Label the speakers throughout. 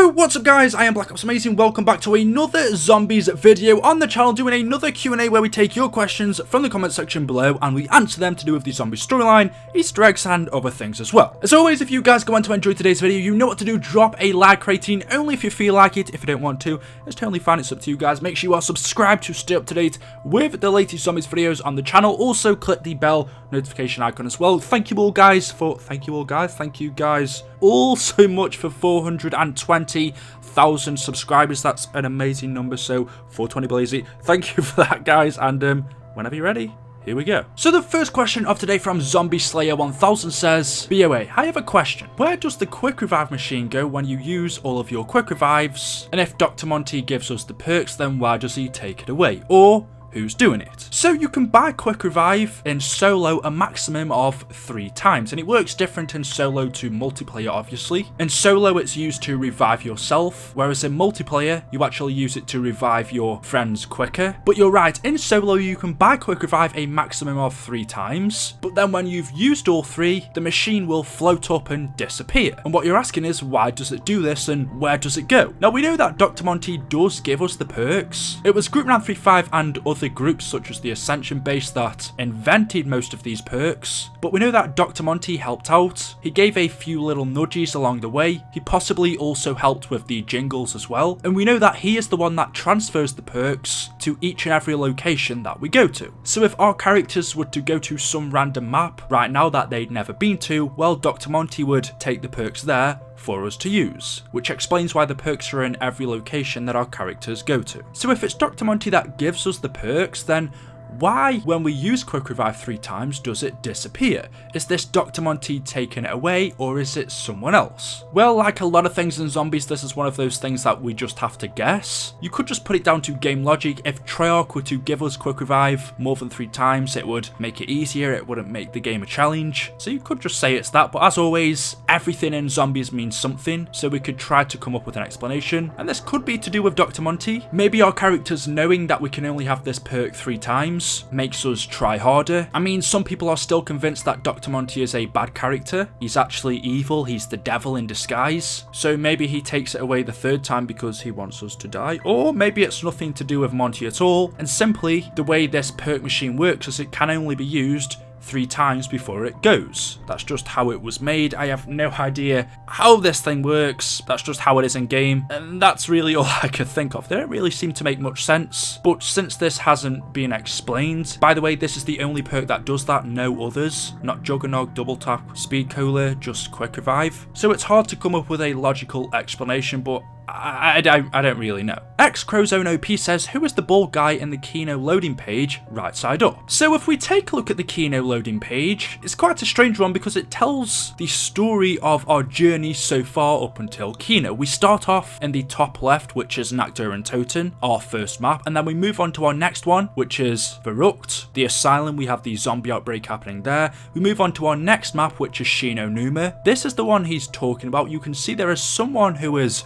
Speaker 1: So what's up guys, I am BlackOpsAmazing, welcome back to another zombies video on the channel, doing another Q&A where we take your questions from the comment section below and we answer them to do with the zombie storyline, Easter eggs and other things as well. As always, if you guys go on to enjoy today's video, you know what to do, drop a like rating, only if you feel like it. If you don't want to, it's totally fine, it's up to you guys. Make sure you are subscribed to stay up to date with the latest zombies videos on the channel. Also click the bell notification icon as well. Thank you guys all so much for 420,000 subscribers. That's an amazing number, so 420 Blazy, thank you for that guys, and whenever you're ready, here we go. So the first question of today from Zombie Slayer 1000 says, BOA, I have a question. Where does the quick revive machine go when you use all of your quick revives? And if Dr. Monty gives us the perks, then why does he take it away? Or who's doing it? So you can buy quick revive in solo a maximum of 3 times, and it works different in solo to multiplayer obviously. In solo it's used to revive yourself, whereas in multiplayer you actually use it to revive your friends quicker. But you're right, in solo you can buy quick revive a maximum of 3 times, but then when you've used all 3, the machine will float up and disappear. And what you're asking is, why does it do this and where does it go? Now we know that Dr. Monty does give us the perks. It was Group 935 and other groups such as the Ascension base that invented most of these perks, but we know that Dr. Monty helped out. He gave a few little nudges along the way. He possibly also helped with the jingles as well, and we know that he is the one that transfers the perks to each and every location that we go to. So if our characters were to go to some random map right now that they'd never been to, well, Dr. Monty would take the perks there for us to use, which explains why the perks are in every location that our characters go to. So if it's Dr. Monty that gives us the perks, then why, when we use quick revive 3 times, does it disappear? Is this Dr. Monty taking it away, or is it someone else? Well, like a lot of things in zombies, this is one of those things that we just have to guess. You could just put it down to game logic. If Treyarch were to give us quick revive more than 3 times, it would make it easier, it wouldn't make the game a challenge. So you could just say it's that, but as always, everything in zombies means something, so we could try to come up with an explanation. And this could be to do with Dr. Monty. Maybe our characters knowing that we can only have this perk 3 times makes us try harder. I mean, some people are still convinced that Dr. Monty is a bad character. He's actually evil, he's the devil in disguise. So maybe he takes it away the 3rd time because he wants us to die. Or maybe it's nothing to do with Monty at all, and simply the way this perk machine works is it can only be used 3 times before it goes. That's just how it was made. I have no idea how this thing works. That's just how it is in game, and that's really all I could think of. They don't really seem to make much sense, but since this hasn't been explained, by the way, this is the only perk that does that, no others. Not Juggernog, Double Tap, Speed Cola, just Quick Revive. So it's hard to come up with a logical explanation, but I don't really know. XCrowzone OP says, who is the bald guy in the KINO loading page right side up? So if we take a look at the KINO loading page, it's quite a strange one because it tells the story of our journey so far up until KINO. We start off in the top left, which is KINO Der Toten, our first map, and then we move on to our next one, which is Verrucht, the Asylum. We have the zombie outbreak happening there. We move on to our next map, which is KINO Numa. This is the one he's talking about. You can see there is someone who is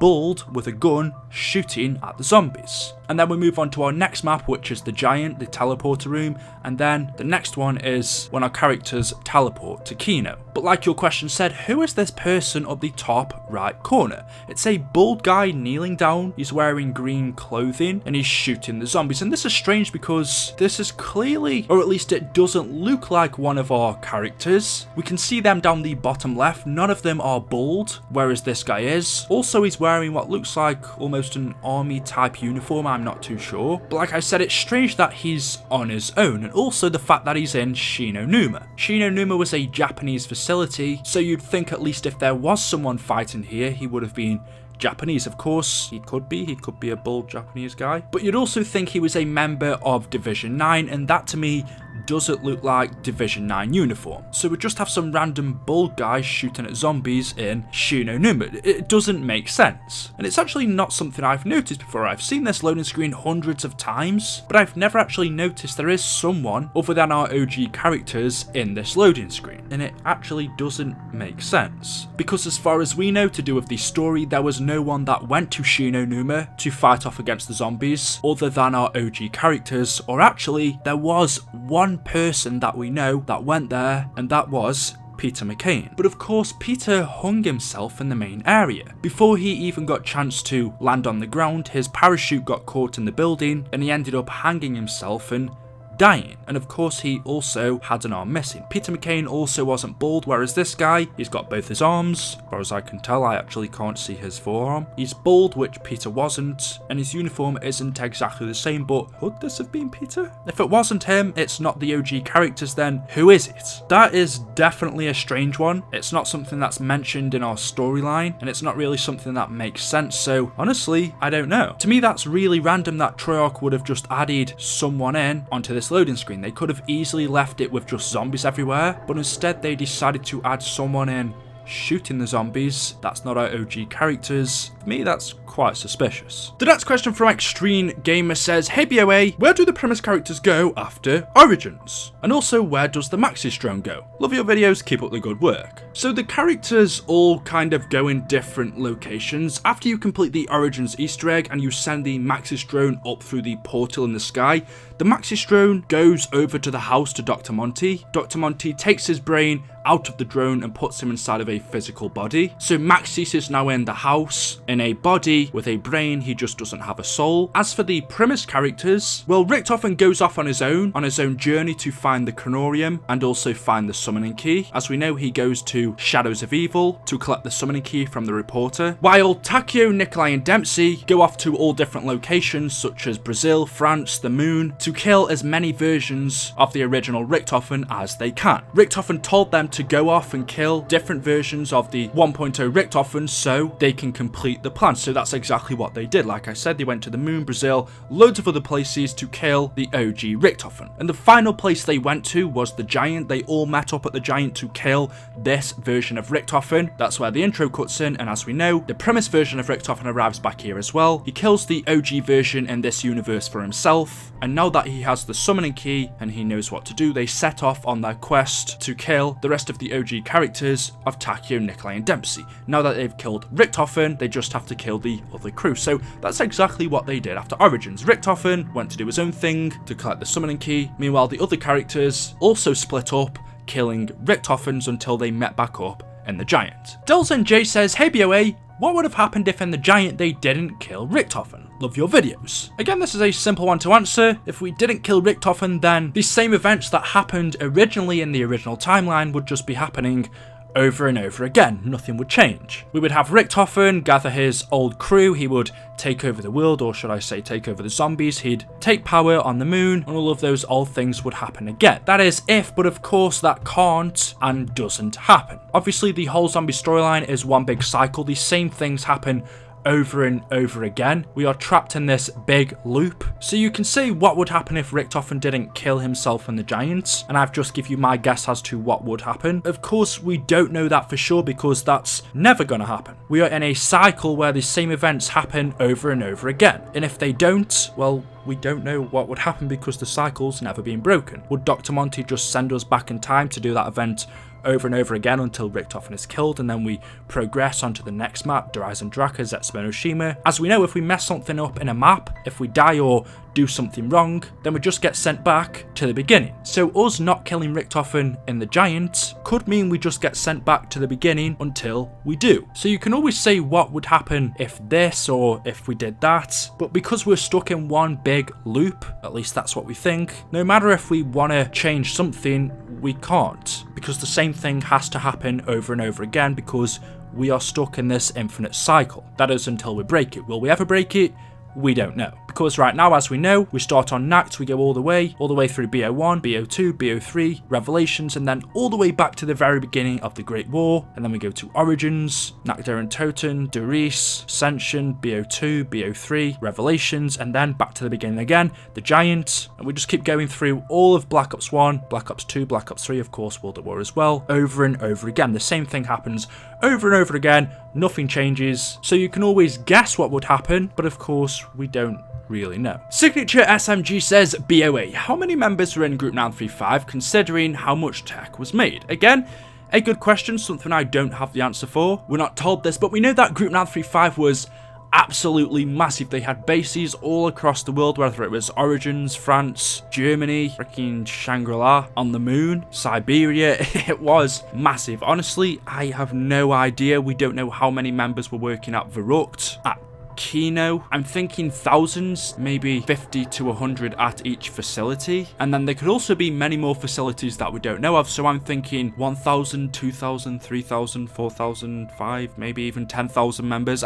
Speaker 1: bald with a gun shooting at the zombies. And then we move on to our next map, which is the Giant, the teleporter room, and then the next one is when our characters teleport to KINO. But like your question said, who is this person up the top right corner? It's a bald guy kneeling down, he's wearing green clothing, and he's shooting the zombies. And this is strange because this is clearly, or at least it doesn't look like one of our characters. We can see them down the bottom left, none of them are bald, whereas this guy is. Also, he's wearing what looks like almost an army type uniform, I'm not too sure. But like I said, it's strange that he's on his own, and also the fact that he's in KINO Numa. KINO Numa was a Japanese facility, so you'd think at least if there was someone fighting here, he would have been Japanese. Of course, he could be a bald Japanese guy, but you'd also think he was a member of Division 9, and that to me doesn't look like Division 9 uniform. So we just have some random bald guy shooting at zombies in KINO Numa. It doesn't make sense. And it's actually not something I've noticed before. I've seen this loading screen hundreds of times, but I've never actually noticed there is someone other than our OG characters in this loading screen. And it actually doesn't make sense. Because as far as we know, to do with the story, there was no one that went to KINO Numa to fight off against the zombies other than our OG characters. Or actually, there was one person that we know that went there, and that was Peter McCain. But of course, Peter hung himself in the main area. Before he even got a chance to land on the ground, his parachute got caught in the building and he ended up hanging himself and dying. And of course he also had an arm missing. Peter McCain also wasn't bald, whereas this guy, he's got both his arms. As far as I can tell, I actually can't see his forearm. He's bald, which Peter wasn't, and his uniform isn't exactly the same, but could this have been Peter? If it wasn't him, it's not the OG characters, then who is it? That is definitely a strange one. It's not something that's mentioned in our storyline, and it's not really something that makes sense, so honestly, I don't know. To me, that's really random that Treyarch would have just added someone in onto this loading screen. They could have easily left it with just zombies everywhere, but instead they decided to add someone in shooting the zombies. That's not our OG characters. For me, that's quite suspicious. The next question from Extreme Gamer says, hey BOA, where do the premise characters go after Origins? And also, where does the Maxis drone go? Love your videos, keep up the good work. So the characters all kind of go in different locations. After you complete the Origins Easter egg and you send the Maxis drone up through the portal in the sky, the Maxis drone goes over to the house to Dr. Monty. Dr. Monty takes his brain out of the drone and puts him inside of a physical body. So Maxis is now in the house, in a body with a brain, he just doesn't have a soul. As for the premise characters, well, Richtofen goes off on his own journey to find the Chronorium and also find the summoning key. As we know, he goes to Shadows of Evil to collect the summoning key from the reporter, while Takeo, Nikolai and Dempsey go off to all different locations such as Brazil, France, the moon, to kill as many versions of the original Richtofen as they can. Richtofen told them to go off and kill different versions of the 1.0 Richtofen so they can complete the plan. So that's exactly what they did. Like I said, they went to the moon, Brazil, loads of other places to kill the OG Richtofen. And the final place they went to was the Giant. They all met up at the Giant to kill this version of Richtofen. That's where the intro cuts in, and as we know, the premise version of Richtofen arrives back here as well. He kills the OG version in this universe for himself, and now that he has the summoning key and he knows what to do, they set off on their quest to kill the rest of the OG characters of Takeo, Nikolai and Dempsey. Now that they've killed Richtofen, they just have to kill the other crew. So that's exactly what they did after Origins. Richtofen went to do his own thing to collect the summoning key. Meanwhile, the other characters also split up, killing Richtofens until they met back up in the Giant. Delson J says, hey BOA, what would have happened if in the Giant they didn't kill Richtofen? Love your videos. Again, this is a simple one to answer. If we didn't kill Richtofen, then the same events that happened originally in the original timeline would just be happening over and over again. Nothing would change. We would have Richtofen gather his old crew, he would take over the world, or should I say take over the zombies, he'd take power on the moon, and all of those old things would happen again. That is if, but of course that can't and doesn't happen. Obviously the whole zombie storyline is one big cycle, the same things happen over and over again. We are trapped in this big loop. So you can see what would happen if Richtofen didn't kill himself and the Giants, and I've just given you my guess as to what would happen. Of course, we don't know that for sure because that's never going to happen. We are in a cycle where the same events happen over and over again, and if they don't, well, we don't know what would happen because the cycle's never been broken. Would Dr. Monty just send us back in time to do that event over and over again until Richtofen is killed, and then we progress onto the next map, Horizon Draka, Zetsubo-no-Shima. As we know, if we mess something up in a map, if we die or do something wrong, then we just get sent back to the beginning. So us not killing Richtofen in the Giant could mean we just get sent back to the beginning until we do. So you can always say what would happen if this or if we did that, but because we're stuck in one big loop, at least that's what we think, no matter if we want to change something, we can't, because the same thing has to happen over and over again because we are stuck in this infinite cycle. That is until we break it. Will we ever break it? We don't know. Because right now, as we know, we start on Nacht, we go all the way through BO1, BO2, BO3, Revelations, and then all the way back to the very beginning of the Great War, and then we go to Origins, Nacht Der Toten, Doris, Ascension, BO2, BO3, Revelations, and then back to the beginning again, the Giant, and we just keep going through all of Black Ops 1, Black Ops 2, Black Ops 3, of course, World at War as well, over and over again. The same thing happens over and over again, nothing changes, so you can always guess what would happen, but of course, we don't really know. Signature SMG says, BOA, how many members are in Group 935 considering how much tech was made? Again, a good question, something I don't have the answer for. We're not told this, but we know that Group 935 was absolutely massive. They had bases all across the world, whether it was Origins, France, Germany, freaking Shangri-La, on the moon, Siberia. It was massive. Honestly, I have no idea. We don't know how many members were working at Verrucht, at KINO. I'm thinking thousands, maybe 50 to 100 at each facility. And then there could also be many more facilities that we don't know of. So I'm thinking 1,000, 2,000, 3,000, 4,000, 5, maybe even 10,000 members.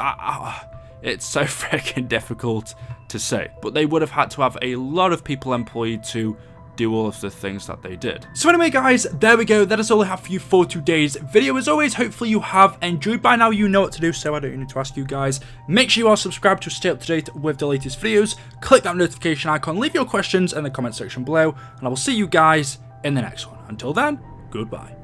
Speaker 1: It's so freaking difficult to say. But they would have had to have a lot of people employed to do all of the things that they did. So anyway, guys, there we go. That is all I have for you for today's video. As always, hopefully you have enjoyed. By now you know what to do, so I don't need to ask you guys. Make sure you are subscribed to stay up to date with the latest videos. Click that notification icon, leave your questions in the comment section below, and I will see you guys in the next one. Until then, goodbye.